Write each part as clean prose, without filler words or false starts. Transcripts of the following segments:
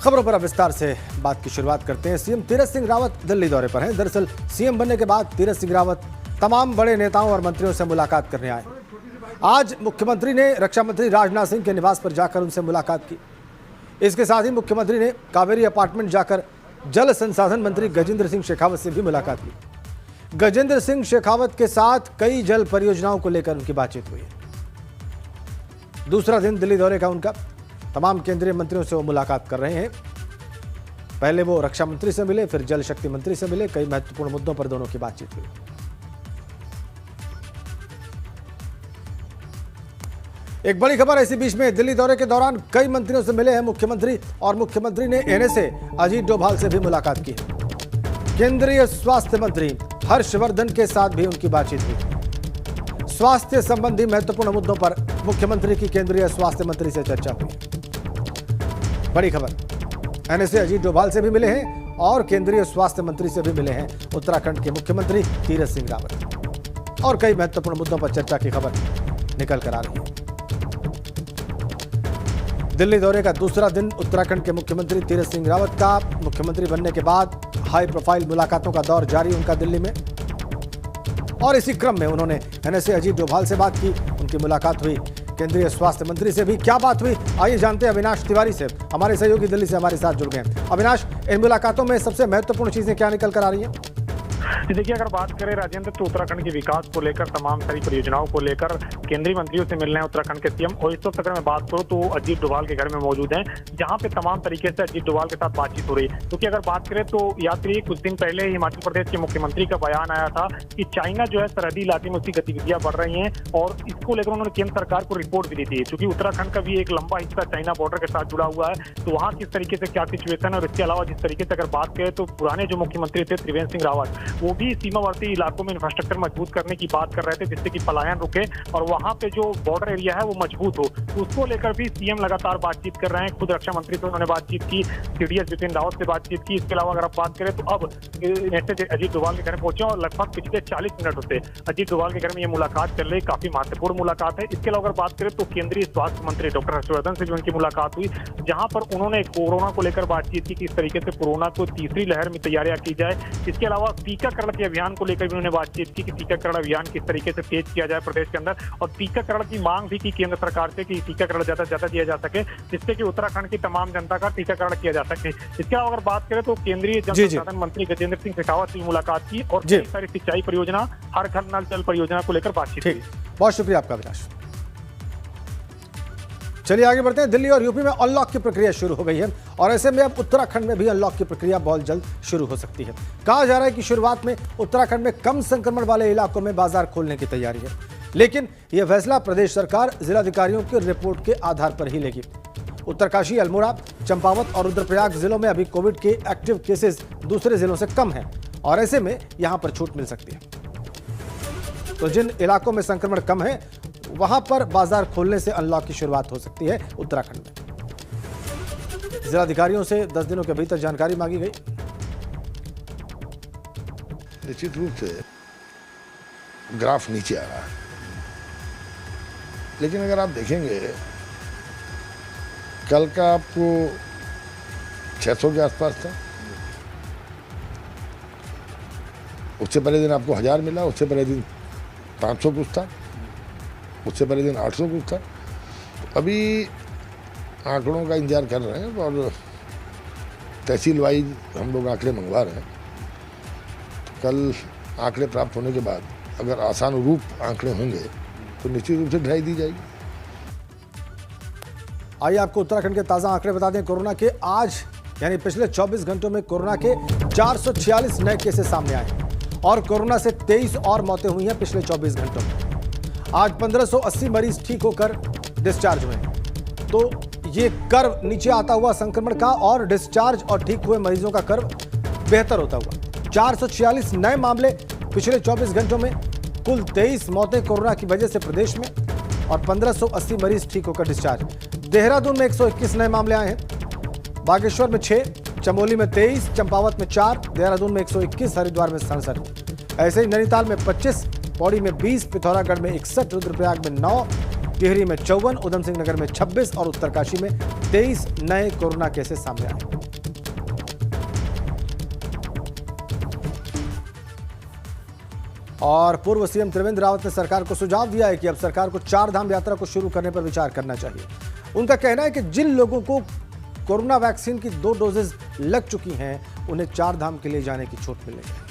खबरों पर अब विस्तार से बात की शुरुआत करते हैं। सीएम तीरथ सिंह रावत दिल्ली दौरे पर हैं। दरअसल सीएम बनने के बाद तीरथ सिंह रावत तमाम बड़े नेताओं और मंत्रियों से मुलाकात करने आए। आज मुख्यमंत्री ने रक्षा मंत्री राजनाथ सिंह के निवास पर जाकर उनसे मुलाकात की। इसके साथ ही मुख्यमंत्री ने कावेरी अपार्टमेंट जाकर जल संसाधन मंत्री गजेंद्र सिंह शेखावत से भी मुलाकात की। गजेंद्र सिंह शेखावत के साथ कई जल परियोजनाओं को लेकर उनकी बातचीत हुई। दूसरा दिन दिल्ली दौरे का उनका। तमाम केंद्रीय मंत्रियों से वो मुलाकात कर रहे हैं। पहले वो रक्षा मंत्री से मिले, फिर जल शक्ति मंत्री से मिले। कई महत्वपूर्ण मुद्दों पर दोनों की बातचीत हुई। एक बड़ी खबर इसी बीच में, दिल्ली दौरे के दौरान कई मंत्रियों से मिले हैं मुख्यमंत्री, और मुख्यमंत्री ने एनएसए अजीत डोभाल से भी मुलाकात की। केंद्रीय स्वास्थ्य मंत्री हर्षवर्धन के साथ भी उनकी बातचीत हुई। स्वास्थ्य संबंधी महत्वपूर्ण मुद्दों पर मुख्यमंत्री की केंद्रीय स्वास्थ्य मंत्री से चर्चा हुई। बड़ी खबर, एनएसए अजीत डोभाल से भी मिले हैं और केंद्रीय स्वास्थ्य मंत्री से भी मिले हैं उत्तराखंड के मुख्यमंत्री तीरथ सिंह रावत, और कई महत्वपूर्ण मुद्दों पर चर्चा की खबर निकल कर आ रही है। दिल्ली दौरे का दूसरा दिन उत्तराखंड के मुख्यमंत्री तीरथ सिंह रावत का। मुख्यमंत्री बनने के बाद हाई प्रोफाइल मुलाकातों का दौर जारी उनका दिल्ली में, और इसी क्रम में उन्होंने एनएसए अजीत डोभाल से बात की। उनकी मुलाकात हुई केंद्रीय स्वास्थ्य मंत्री से भी। क्या बात हुई, आइए जानते हैं अविनाश तिवारी से। हमारे सहयोगी दिल्ली से हमारे साथ जुड़ गए हैं। अविनाश, इन मुलाकातों में सबसे महत्वपूर्ण चीजें क्या निकल कर आ रही हैं? देखिए, अगर बात करें राजेंद्र, तो उत्तराखंड के विकास को लेकर तमाम सारी परियोजनाओं को लेकर केंद्रीय मंत्रियों से मिलने हैं उत्तराखंड के सीएम। और इस वक्त अगर मैं बात करूं तो अजीत डोभाल के घर में मौजूद हैं, जहां पे तमाम तरीके से अजीत डोभाल के साथ बातचीत हो रही है। क्योंकि अगर बात करें तो याद करिए, कुछ दिन पहले हिमाचल प्रदेश के मुख्यमंत्री का बयान आया था कि चाइना जो है सरहदी इलाके में उसकी गतिविधियां बढ़ रही हैं, और इसको लेकर उन्होंने केंद्र सरकार को रिपोर्ट भी दी थी। क्योंकि उत्तराखंड का भी एक लंबा हिस्सा चाइना बॉर्डर के साथ जुड़ा हुआ है, तो वहाँ किस तरीके से क्या सिचुएशन है। और इसके अलावा जिस तरीके से अगर बात करें तो पुराने जो मुख्यमंत्री थे त्रिवेंद्र सिंह रावत, वो भी सीमावर्ती इलाकों में इंफ्रास्ट्रक्चर मजबूत करने की बात कर रहे थे, जिससे कि पलायन रुके और वहां पे जो बॉर्डर एरिया है वो मजबूत हो। तो उसको लेकर भी सीएम लगातार बातचीत कर रहे हैं। खुद रक्षा मंत्री से उन्होंने बातचीत की, सीडीएस बिपिन रावत से बातचीत की। इसके अलावा अगर आप बात करें तो अब अजीत डोभाल के घर पहुंचे, और लगभग पिछले 40 मिनट से अजीत डोभाल के घर में ये मुलाकात चल रही। काफी महत्वपूर्ण मुलाकात है। इसके अलावा अगर बात करें तो केंद्रीय स्वास्थ्य मंत्री डॉक्टर हर्षवर्धन से भी उनकी मुलाकात हुई, जहां पर उन्होंने कोरोना को लेकर बातचीत की, किस तरीके से कोरोना को तीसरी लहर में तैयारियां की जाए। इसके अलावा टीकाकरण के अभियान को लेकर भी उन्होंने बातचीत की कि टीकाकरण अभियान किस तरीके से तेज किया जाए प्रदेश के अंदर, और टीकाकरण की मांग भी की केंद्र सरकार से कि टीकाकरण ज्यादा से ज्यादा दिया जा सके, जिससे कि उत्तराखंड की तमाम जनता का टीकाकरण किया जा सके। इसके अलावा अगर बात करें तो केंद्रीय जल संसाधन मंत्री गजेंद्र सिंह शेखावत से मुलाकात की, और कई सारी सिंचाई परियोजना, हर घर नल जल परियोजना को लेकर बातचीत की। बहुत शुक्रिया आपका अविनाश। चलिए आगे बढ़ते हैं। दिल्ली और यूपी में अनलॉक की प्रक्रिया शुरू हो गई है, और ऐसे में अब उत्तराखंड में भी अनलॉक की प्रक्रिया बहुत जल्द शुरू हो सकती है। कहा जा रहा है कि शुरुआत में उत्तराखंड में कम संक्रमण वाले इलाकों में बाजार खोलने की तैयारी है, लेकिन यह फैसला प्रदेश सरकार जिलाधिकारियों की रिपोर्ट के आधार पर ही लेगी। उत्तरकाशी, अल्मोड़ा, चंपावत और रुद्रप्रयाग जिलों में अभी कोविड के एक्टिव केसेस दूसरे जिलों से कम हैं, और ऐसे में यहां पर छूट मिल सकती है। तो जिन इलाकों में संक्रमण कम है वहां पर बाजार खोलने से अनलॉक की शुरुआत हो सकती है उत्तराखंड में। जिलाधिकारियों से 10 दिनों के भीतर जानकारी मांगी गई। निश्चित रूप से ग्राफ नीचे आ रहा है, लेकिन अगर आप देखेंगे कल का आपको 600 के आसपास था, उससे पहले दिन आपको 1000 मिला, उससे पहले दिन 500 कुछ था, उससे पहले दिन 800 कुछ था। अभी आंकड़ों का इंतजार कर रहे हैं, और तहसील वाइज हम लोग आंकड़े मंगवा रहे हैं। तो कल आंकड़े प्राप्त होने के बाद अगर आशानुरूप आंकड़े होंगे तो निश्चित रूप से ढलाई दी जाएगी। आइए आपको उत्तराखंड के ताज़ा आंकड़े बता दें। कोरोना के आज यानी पिछले 24 घंटों में कोरोना के 446 नए केसेस सामने आए, और कोरोना से 23 और मौतें हुई हैं पिछले 24 घंटों में। आज 1580 मरीज ठीक होकर डिस्चार्ज हुए। तो ये कर्व नीचे आता हुआ संक्रमण का, और डिस्चार्ज और ठीक हुए मरीजों का कर्व बेहतर होता हुआ। 446 नए मामले पिछले 24 घंटों में, कुल 23 मौतें कोरोना की वजह से प्रदेश में, और 1580 मरीज ठीक होकर डिस्चार्ज। देहरादून में 121 नए मामले आए हैं, बागेश्वर में 6, चमोली में 23, चंपावत में 4, देहरादून में 121, हरिद्वार में 67। ऐसे ही नैनीताल में 25, पौड़ी में 20, पिथौरागढ़ में 61, रुद्रप्रयाग में 9, टिहरी में 54, उधम सिंह नगर में 26 और उत्तरकाशी में 23 नए कोरोना केसेस सामने आए। और पूर्व सीएम त्रिवेंद्र रावत ने सरकार को सुझाव दिया है कि अब सरकार को 4 धाम यात्रा को शुरू करने पर विचार करना चाहिए। उनका कहना है कि जिन लोगों को कोरोना वैक्सीन की 2 डोजेज लग चुकी हैं, उन्हें 4 धाम के लिए जाने की छूट मिलेगी।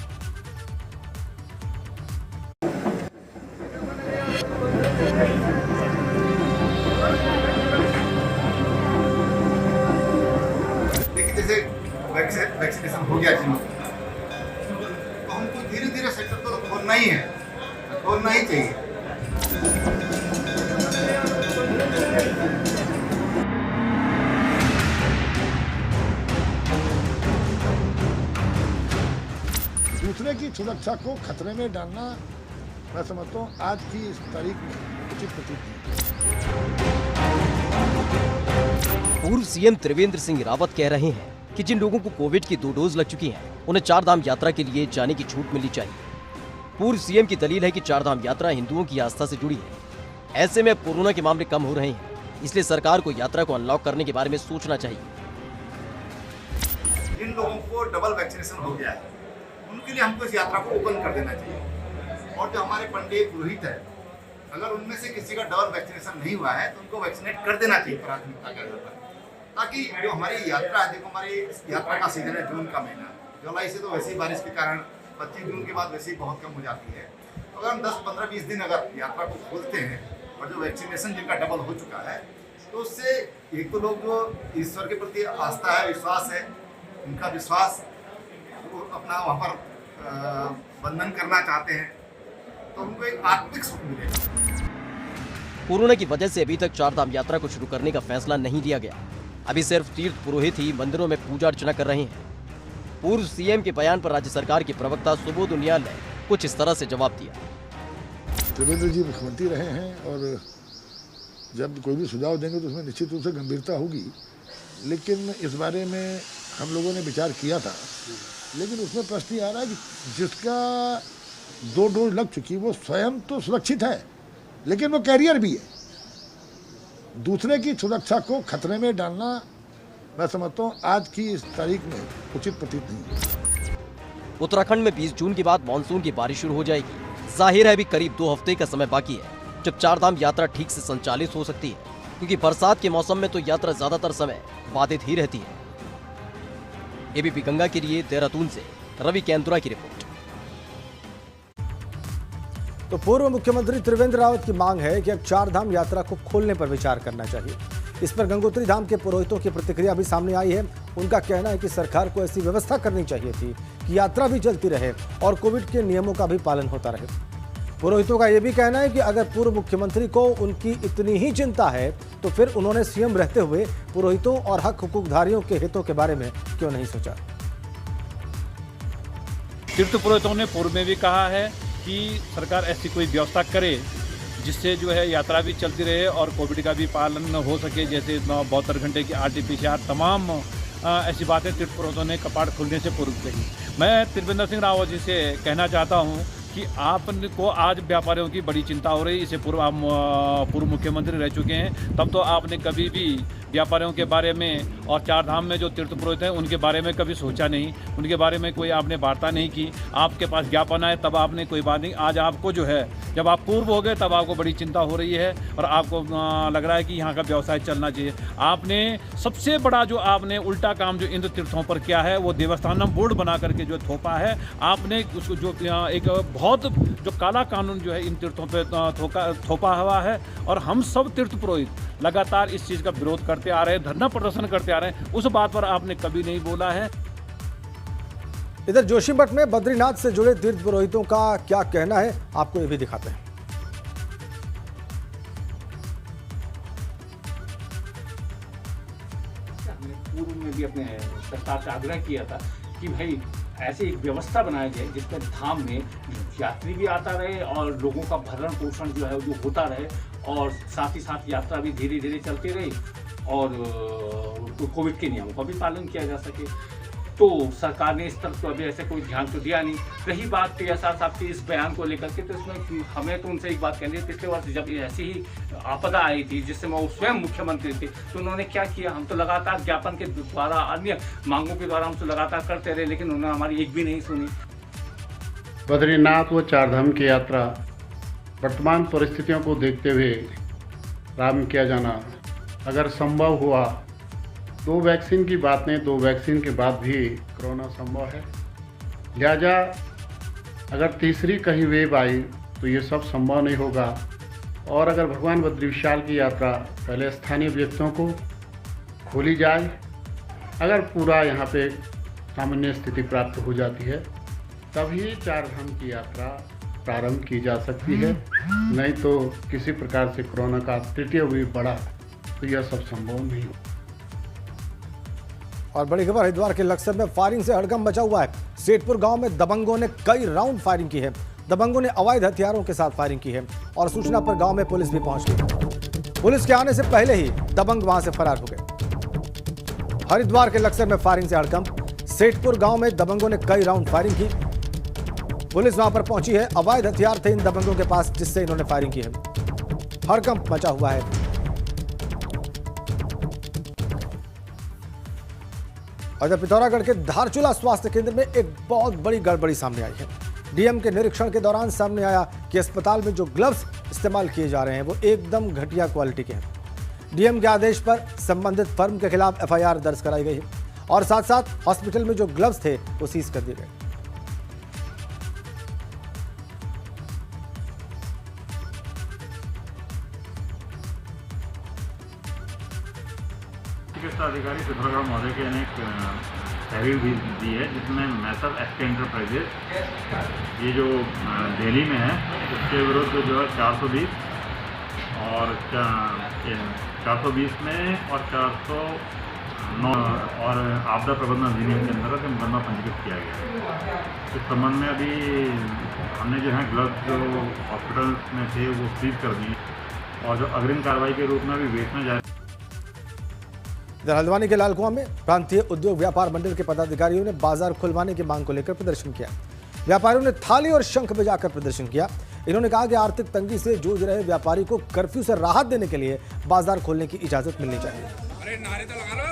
जैसे वैक्सीनेशन हो गया जिन लोगों तो हमको धीरे धीरे सेक्टर को खोलना ही है, खोलना ही चाहिए। दूसरे की सुरक्षा को खतरे में डालना मैं समझता हूँ आज की इस तारीख में उचित प्रतीत नहीं। पूर्व सीएम त्रिवेंद्र सिंह रावत कह रहे हैं कि जिन लोगों को कोविड की 2 डोज लग चुकी हैं, उन्हें 4 धाम यात्रा के लिए जाने की छूट मिलनी चाहिए। पूर्व सीएम की दलील है कि 4 धाम यात्रा हिंदुओं की आस्था से जुड़ी है। ऐसे में कोरोना के मामले कम हो रहे हैं, इसलिए सरकार को यात्रा को अनलॉक करने के बारे में सोचना चाहिए। जिन लोगों को डबल वैक्सीनेशन हो गया है, उनके लिए हमको इस यात्रा को ओपन कर देना चाहिए। और जो हमारे पंडित पुरोहित है, अगर उनमें से किसी का डबल वैक्सीनेशन नहीं हुआ है तो उनको वैक्सीनेट कर देना चाहिए प्राथमिकता के आधार पर, ताकि जो हमारी यात्रा है, देखो हमारी यात्रा का सीजन है जून का महीना, जुलाई से तो वैसे ही बारिश के कारण 25 जून के बाद वैसे ही बहुत कम हो जाती है। अगर हम 10, 15, 20 दिन अगर यात्रा को खोलते हैं और जो वैक्सीनेशन जिनका डबल हो चुका है, तो उससे एक तो लोग जो ईश्वर के प्रति आस्था है, विश्वास है, उनका विश्वास वो अपना वहाँ पर बंधन करना चाहते हैं, तो उनको एक आत्मिक सुख मिलेगा। कोरोना की वजह से अभी तक 4 धाम यात्रा को शुरू करने का फैसला नहीं लिया गया। अभी सिर्फ तीर्थ पुरोहित ही मंदिरों में पूजा अर्चना कर रहे हैं। पूर्व सीएम के बयान पर राज्य सरकार के प्रवक्ता सुबोध उनियाल ने कुछ इस तरह से जवाब दिया। त्रिवेंद्र जी मुख्यमंत्री रहे हैं और जब कोई भी सुझाव देंगे तो उसमें निश्चित रूप से गंभीरता होगी, लेकिन इस बारे में हम लोगों ने विचार किया था। लेकिन उसमें प्रश्न आ रहा है कि जिसका 2 डोज लग चुकी वो स्वयं तो सुरक्षित है, लेकिन वो कैरियर भी है। दूसरे की सुरक्षा को खतरे में डालना मैं समझता हूँ आज की इस तारीख में उचित प्रतीत नहीं। उत्तराखंड में 20 जून के बाद मानसून की बारिश शुरू हो जाएगी। जाहिर है अभी करीब 2 हफ्ते का समय बाकी है जब 4 धाम यात्रा ठीक से संचालित हो सकती है, क्योंकि बरसात के मौसम में तो यात्रा ज्यादातर समय बाधित ही रहती है। एबीपी गंगा के लिए देहरादून से रवि केंद्रा की रिपोर्ट। तो पूर्व मुख्यमंत्री त्रिवेंद्र रावत की मांग है कि अब 4 धाम यात्रा को खोलने पर विचार करना चाहिए। इस पर गंगोत्री धाम के पुरोहितों की प्रतिक्रिया भी सामने आई है। उनका कहना है कि सरकार को ऐसी व्यवस्था करनी चाहिए थी कि यात्रा भी चलती रहे और कोविड के नियमों का भी पालन होता रहे। पुरोहितों का यह भी कहना है कि अगर पूर्व मुख्यमंत्री को उनकी इतनी ही चिंता है तो फिर उन्होंने सीएम रहते हुए पुरोहितों और हक हुकूकधारियों के हितों के बारे में क्यों नहीं सोचा। तीर्थ पुरोहितों ने पूर्व में भी कहा है कि सरकार ऐसी कोई व्यवस्था करे जिससे जो है यात्रा भी चलती रहे और कोविड का भी पालन हो सके, जैसे 72 घंटे की RT-PCR तमाम ऐसी बातें तीर्थ पुरोहितों ने कपाट खुलने से पूर्व कही। मैं त्रिवेंद्र सिंह रावत जी से कहना चाहता हूं कि आपको आज व्यापारियों की बड़ी चिंता हो रही है। इससे पूर्व आप पूर्व मुख्यमंत्री रह चुके हैं, तब तो आपने कभी भी व्यापारियों के बारे में और 4 धाम में जो तीर्थ पुरोहित हैं उनके बारे में कभी सोचा नहीं, उनके बारे में कोई आपने वार्ता नहीं की। आपके पास ज्ञापन आए तब आपने कोई बात नहीं। आज आपको जो है जब आप पूर्व हो गए तब आपको बड़ी चिंता हो रही है और आपको लग रहा है कि यहाँ का व्यवसाय चलना चाहिए। आपने सबसे बड़ा जो आपने उल्टा काम जो इन तीर्थों पर किया है वो देवस्थानम बोर्ड बना करके जो थोपा है आपने, उसको जो एक बहुत जो काला कानून जो है इन तीर्थों पर थोपा हुआ है। और हम सब तीर्थ पुरोहित लगातार इस चीज़ का विरोध करते आ रहे हैं, धरना प्रदर्शन करते आ रहे हैं। उस बात पर आपने कभी नहीं बोला है। इधर जोशीमठ में बद्रीनाथ से जुड़े तीर्थ पुरोहितों का क्या कहना है, आपको ये भी दिखाते हैं। हमने पूर्व में भी अपने सरकार से आग्रह किया था कि भाई ऐसी एक व्यवस्था बनाई जाए जिसमें धाम में यात्री भी आता रहे और लोगों का भरण पोषण जो है जो होता रहे और साथ ही साथ यात्रा भी धीरे धीरे चलती रही और कोविड के नियमों का भी पालन किया जा सके। तो सरकार ने इस तरफ तो अभी ऐसे कोई ध्यान तो दिया नहीं। रही बात TSR साहब के इस बयान को लेकर के, तो इसमें हमें तो उनसे एक बात कहनी है, पिछले वर्ष जब ऐसी ही आपदा आई थी जिससे वो स्वयं मुख्यमंत्री थे तो उन्होंने क्या किया, हम तो लगातार ज्ञापन के द्वारा अन्य मांगों के द्वारा हम तो लगातार करते रहे, लेकिन उन्होंने हमारी एक भी नहीं सुनी। बद्रीनाथ व चारधाम की यात्रा वर्तमान परिस्थितियों को देखते हुए प्रारंभ किया जाना अगर संभव हुआ, 2 वैक्सीन की बात नहीं, 2 वैक्सीन के बाद भी कोरोना संभव है। लिहाजा अगर तीसरी कहीं वेव आई तो ये सब संभव नहीं होगा। और अगर भगवान बद्री विशाल की यात्रा पहले स्थानीय व्यक्तियों को खोली जाए, अगर पूरा यहाँ पे सामान्य स्थिति प्राप्त हो जाती है, तभी चारधाम की यात्रा प्रारंभ की जा सकती है। नहीं तो किसी प्रकार से कोरोना का तृतीय वेव बढ़ा तो यह सब संभव नहीं हो। और बड़ी खबर, हरिद्वार के लक्सर में फायरिंग से हड़कंप मचा हुआ है। सेठपुर गांव में दबंगों ने कई राउंड फायरिंग की है। दबंगों ने अवैध हथियारों के साथ फायरिंग की है और सूचना पर गांव में पुलिस भी पहुंच गई। पुलिस के आने से पहले ही दबंग वहां से फरार हो गए। हरिद्वार के लक्सर में फायरिंग से हड़कंप। सेठपुर गांव में दबंगों ने कई राउंड फायरिंग की। पुलिस वहां पर पहुंची है। अवैध हथियार थे इन दबंगों के पास जिससे इन्होंने फायरिंग की है। हड़कंप मचा हुआ है। और जब पिथौरागढ़ के धारचूला स्वास्थ्य केंद्र में एक बहुत बड़ी गड़बड़ी सामने आई है। डीएम के निरीक्षण के दौरान सामने आया कि अस्पताल में जो ग्लव्स इस्तेमाल किए जा रहे हैं वो एकदम घटिया क्वालिटी के हैं। डीएम के आदेश पर संबंधित फर्म के खिलाफ एफआईआर दर्ज कराई गई है और साथ साथ हॉस्पिटल में जो ग्लव्स थे वो सीज कर दिए गए। चिकित्सा अधिकारी पिथौरागढ़ महोदय के ने तहरीर भी दी है, जिसमें मैसर एसके एंटरप्राइजेस ये जो दिल्ली में है उसके विरुद्ध जो है 420 और 420 में और 409 और आपदा प्रबंधन अधिनियम के अंतर्गत मुकदमा पंजीकृत किया गया है। इस संबंध में अभी हमने जो है ग्लव्स जो हॉस्पिटल में थे वो सीज कर दिए और जो अग्रिम कार्रवाई के रूप में अभी बेचना जारी। इधर हल्द्वानी के लालकुआं में प्रांतीय उद्योग व्यापार मंडल के पदाधिकारियों ने बाजार खुलवाने की मांग को लेकर प्रदर्शन किया। व्यापारियों ने थाली और शंख बजाकर प्रदर्शन किया। इन्होंने कहा कि आर्थिक तंगी से जूझ रहे व्यापारी को कर्फ्यू से राहत देने के लिए बाजार खोलने की इजाजत मिलनी चाहिए। अरे नारे तो लगा लो।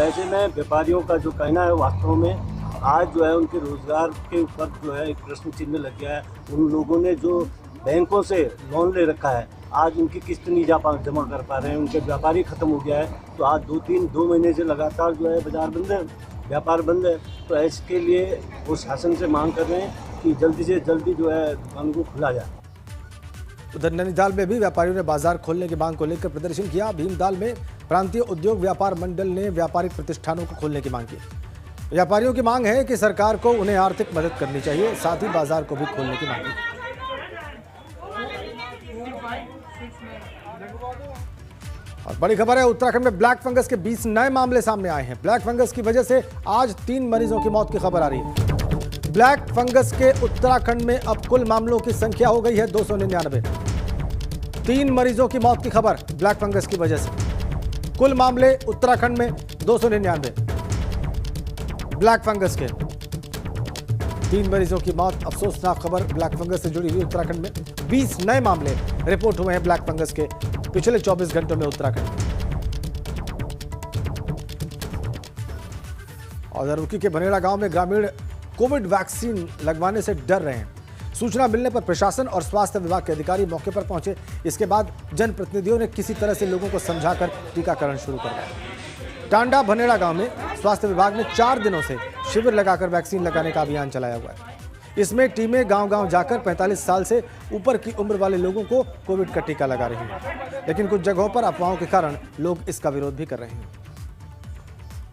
ऐसे में व्यापारियों का जो कहना है वास्तव में आज जो है उनके रोजगार के ऊपर जो है एक प्रश्न चिन्ह लग गया है। उन लोगों ने जो बैंकों से लोन ले रखा है, आज उनकी किस्त नहीं जमा कर पा रहे हैं, उनके व्यापारी खत्म हो गया है। तो आज 2 महीने से लगातार जो है बाजार बंद है, व्यापार बंद है। तो इसके लिए वो शासन से मांग कर रहे हैं कि जल्दी से जल्दी जो है दुकान को खुला जाए। उधर नैनीताल में भी व्यापारियों ने बाजार खोलने की मांग को लेकर प्रदर्शन किया। भीमताल में प्रांतीय उद्योग व्यापार मंडल ने व्यापारिक प्रतिष्ठानों को खोलने की मांग की। व्यापारियों की मांग है कि सरकार को उन्हें आर्थिक मदद करनी चाहिए, साथ ही बाजार को भी खोलने की मांग की। और बड़ी खबर है, उत्तराखंड में ब्लैक फंगस के 20 नए मामले सामने आए हैं। ब्लैक फंगस की वजह से आज 3 मरीजों की मौत की खबर आ रही है। ब्लैक फंगस के उत्तराखंड में अब कुल मामलों की संख्या हो गई है 299। 3 मरीजों की मौत की खबर ब्लैक फंगस की वजह से। कुल मामले उत्तराखंड में 299 ब्लैक फंगस के। 3 मरीजों की मौत। अफसोसनाक खबर ब्लैक फंगस से जुड़ी हुई। उत्तराखंड में 20 नए मामले रिपोर्ट हुए हैं ब्लैक फंगस के पिछले 24 घंटों में उत्तराखंड। और रुड़की के बनेड़ा गांव में ग्रामीण कोविड वैक्सीन लगवाने से डर रहे हैं। सूचना मिलने पर प्रशासन और स्वास्थ्य विभाग के अधिकारी मौके पर पहुंचे। इसके बाद जनप्रतिनिधियों ने किसी तरह से लोगों को समझाकर टीकाकरण शुरू कर दिया। टांडा बनेड़ा गांव में स्वास्थ्य विभाग ने 4 दिनों से शिविर लगाकर वैक्सीन लगाने का अभियान चलाया हुआ है। इसमें टीमें गांव-गांव जाकर 45 साल से ऊपर की उम्र वाले लोगों को कोविड का टीका लगा रही हैं। लेकिन कुछ जगहों पर अफवाहों के कारण लोग इसका विरोध भी कर रहे हैं।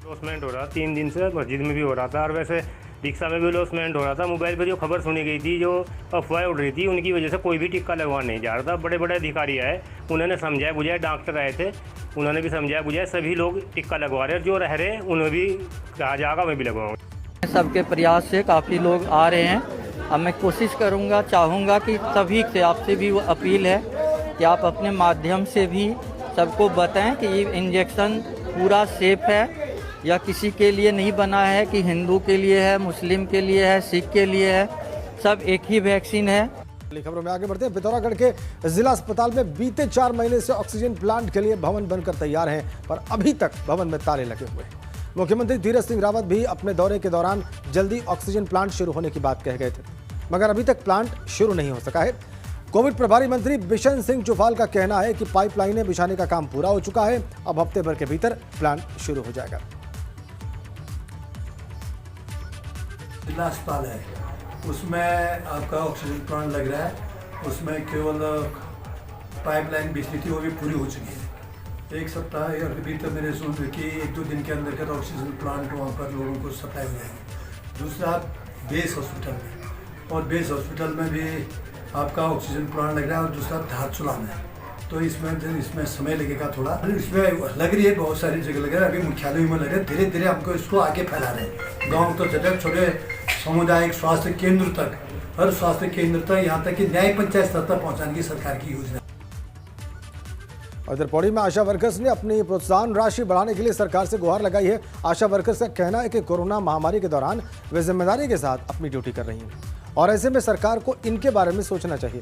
लॉसमेंट हो रहा 3 दिन से, मस्जिद में भी हो रहा था और वैसे रिक्शा में भी लॉसमेंट हो रहा था। मोबाइल पर जो खबर सुनी गई थी, जो अफवाहें उड़ रही थी, उनकी वजह से कोई भी टिक्का लगवा नहीं जा रहा था। बड़े बड़े अधिकारी आए, उन्होंने समझाया बुझाया, डॉक्टर आए थे, उन्होंने भी समझाया बुझाया, सभी लोग टिक्का लगवा रहे हैं। जो रह रहे उन्हें भी कहा जाएगा, मैं भी लगवाऊँगा। सबके प्रयास से काफ़ी लोग आ रहे हैं। अब मैं कोशिश करूँगा, चाहूँगा कि सभी से, आपसे भी वो अपील है कि आप अपने माध्यम से भी सबको बताएं कि ये इंजेक्शन पूरा सेफ है या किसी के लिए नहीं बना है कि हिंदू के लिए है, मुस्लिम के लिए है, सिख के लिए है, सब एक ही वैक्सीन है। अगली खबरों में आगे बढ़ते हैं। पिथौरागढ़ के जिला अस्पताल में बीते 4 महीने से ऑक्सीजन प्लांट के लिए भवन बनकर तैयार है, पर अभी तक भवन में ताले लगे हुए हैं। मुख्यमंत्री तीरथ सिंह रावत भी अपने दौरे के दौरान जल्दी ऑक्सीजन प्लांट शुरू होने की बात कह गए थे, मगर अभी तक प्लांट शुरू नहीं हो सका है। कोविड प्रभारी मंत्री बिशन सिंह चुफाल का कहना है कि पाइपलाइनें बिछाने का काम पूरा हो चुका है, अब हफ्ते भर के भीतर प्लांट शुरू हो जाएगा। जिला अस्पताल है, उसमें आपका ऑक्सीजन प्लांट लग रहा है, उसमें केवल पाइपलाइन बिछनी थी, वो भी पूरी हो चुकी है। 1 सप्ताह के भीतर मेरे सुन कि 1-2 दिन के अंदर का ऑक्सीजन प्लांट वहाँ पर लोगों को सप्लाई हो जाएगी। दूसरा बेस हॉस्पिटल में, और बेस हॉस्पिटल में भी आपका ऑक्सीजन प्लांट लग रहा है, और दूसरा धारचूला में, तो इसमें समय लगेगा थोड़ा। इसमें लग रही है, बहुत सारी जगह लग रहा है, अभी मुख्यालय में लग रहा है, धीरे धीरे हमको इसको आगे फैला रहे हैं। गाँव तो जगह छोटे सामुदायिक स्वास्थ्य केंद्र तक, हर स्वास्थ्य केंद्र तक, यहाँ तक कि न्याय पंचायत स्तर तक पहुँचाने की सरकार की योजना। इधर पौड़ी में आशा वर्कर्स ने अपनी प्रोत्साहन राशि बढ़ाने के लिए सरकार से गुहार लगाई है। आशा वर्कर्स का कहना है कि कोरोना महामारी के दौरान वे जिम्मेदारी के साथ अपनी ड्यूटी कर रही हैं और ऐसे में सरकार को इनके बारे में सोचना चाहिए।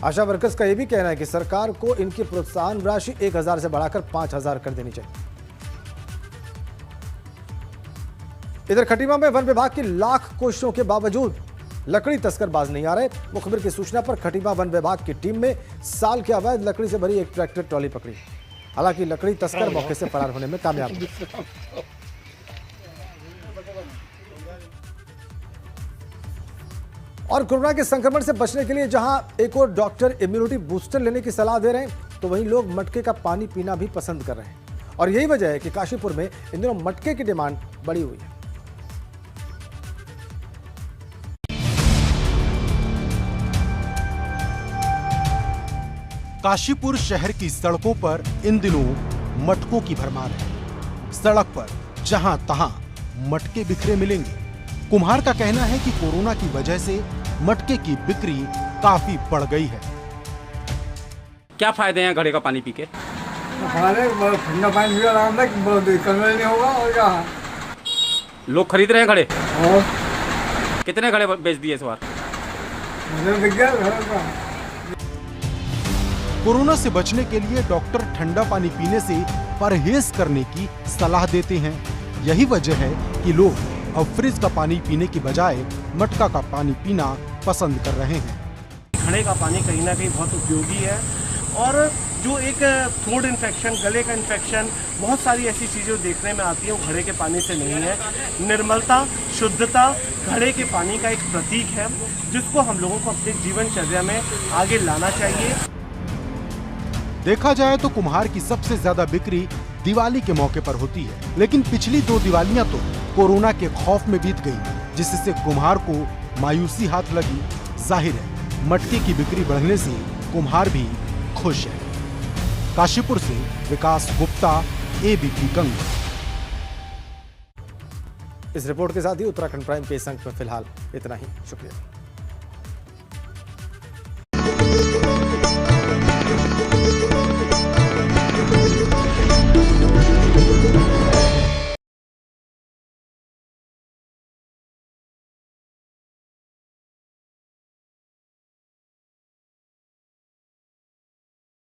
आशा वर्कर्स का यह भी कहना है कि सरकार को इनकी प्रोत्साहन राशि 1000 से बढ़ाकर 5000 कर देनी चाहिए। इधर खटीमा में वन विभाग की लाख कोशिशों के बावजूद लकड़ी तस्कर बाज नहीं आ रहे। मुखबिर की सूचना पर खटीमा वन विभाग की टीम में साल के अवैध लकड़ी से भरी एक ट्रैक्टर ट्रॉली पकड़ी। हालांकि लकड़ी तस्कर मौके से फरार होने में कामयाब हुए। और कोरोना के संक्रमण से बचने के लिए जहां एक और डॉक्टर इम्यूनिटी बूस्टर लेने की सलाह दे रहे हैं, तो वहीं लोग मटके का पानी पीना भी पसंद कर रहे हैं। और यही वजह है कि काशीपुर में इन दिनों मटके की डिमांड बढ़ी हुई है। काशीपुर शहर की सड़कों पर इन दिनों मटकों की भरमार है। सड़क पर जहां तहां मटके बिखरे मिलेंगे। कुम्हार का कहना है कि कोरोना की वजह से मटके की बिक्री काफी बढ़ गई है। क्या फायदे हैं घड़े का पानी पी के? ठंडा पानी भी आराम है, नहीं होगा। और क्या लोग खरीद रहे हैं घड़े? कितने घड़े बेच दिए इस बार? कोरोना से बचने के लिए डॉक्टर ठंडा पानी पीने से परहेज करने की सलाह देते हैं। यही वजह है कि लोग अब फ्रिज का पानी पीने की बजाय मटका का पानी पीना पसंद कर रहे हैं। घड़े का पानी कहीं ना कहीं बहुत उपयोगी है, और जो एक थ्रोट इन्फेक्शन, गले का इन्फेक्शन, बहुत सारी ऐसी चीज़ें देखने में आती हैं, वो घड़े के पानी से नहीं है। निर्मलता, शुद्धता घड़े के पानी का एक प्रतीक है, जिसको हम लोगों को अपने जीवनचर्या में आगे लाना चाहिए। देखा जाए तो कुम्हार की सबसे ज्यादा बिक्री दिवाली के मौके पर होती है, लेकिन पिछली 2 दिवालियां तो कोरोना के खौफ में बीत गई, जिससे कुम्हार को मायूसी हाथ लगी। जाहिर है मटके की बिक्री बढ़ने से कुम्हार भी खुश है। काशीपुर से विकास गुप्ता, एबीपी गंगा। इस रिपोर्ट के साथ ही उत्तराखंड प्राइम के इस अंक में फिलहाल इतना ही। शुक्रिया।